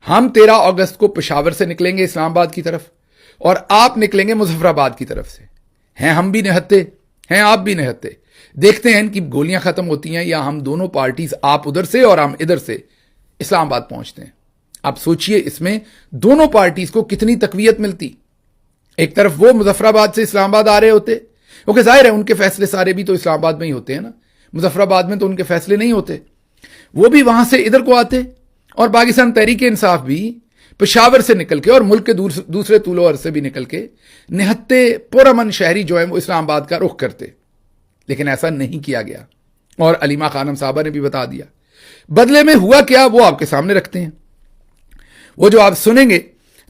ہم 13 اگست کو پشاور سے نکلیں گے اسلام آباد کی طرف اور آپ نکلیں گے مظفر آباد کی طرف سے. ہیں ہم بھی نہتے ہیں آپ بھی نہتے. دیکھتے ہیں ان کی گولیاں ختم ہوتی ہیں یا ہم دونوں پارٹیز آپ ادھر سے اور ہم ادھر سے اسلام آباد پہنچتے ہیں. آپ سوچئے اس میں دونوں پارٹیز کو کتنی تقویت ملتی. ایک طرف وہ مظفر آباد سے اسلام آباد آ رہے ہوتے کیونکہ ظاہر ہے ان کے فیصلے سارے بھی تو اسلام آباد میں ہی ہوتے ہیں نا, مظفر آباد میں تو ان کے فیصلے نہیں ہوتے. وہ بھی وہاں سے ادھر کو آتے اور پاکستان تحریک انصاف بھی پشاور سے نکل کے اور ملک کے دوسرے طول و عرض سے بھی نکل کے نہتے پرامن شہری جو ہیں وہ اسلام آباد کا رخ کرتے. لیکن ایسا نہیں کیا گیا اور علیمہ خانم صاحبہ نے بھی بتا دیا. بدلے میں ہوا کیا وہ آپ کے سامنے رکھتے ہیں. وہ جو آپ سنیں گے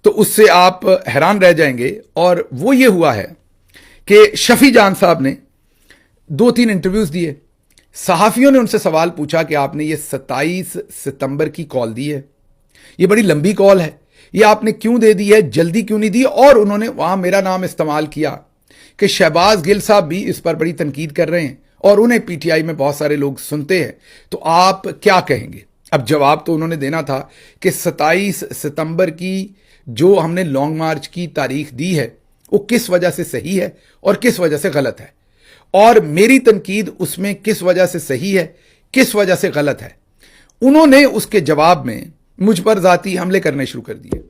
تو اس سے آپ حیران رہ جائیں گے, اور وہ یہ ہوا ہے کہ شفیع جان صاحب نے 2-3 انٹرویوز دیے. صحافیوں نے ان سے سوال پوچھا کہ آپ نے یہ 27 ستمبر کی کال دی ہے, یہ بڑی لمبی کال ہے, یہ آپ نے کیوں دے دی ہے, جلدی کیوں نہیں دی. اور انہوں نے وہاں میرا نام استعمال کیا کہ شہباز گل صاحب بھی اس پر بڑی تنقید کر رہے ہیں اور انہیں پی ٹی آئی میں بہت سارے لوگ سنتے ہیں, تو آپ کیا کہیں گے. اب جواب تو انہوں نے دینا تھا کہ 27 ستمبر کی جو ہم نے لانگ مارچ کی تاریخ دی ہے وہ کس وجہ سے صحیح ہے اور کس وجہ سے غلط ہے, اور میری تنقید اس میں کس وجہ سے صحیح ہے کس وجہ سے غلط ہے. انہوں نے اس کے جواب میں مجھ پر ذاتی حملے کرنے شروع کر دیے.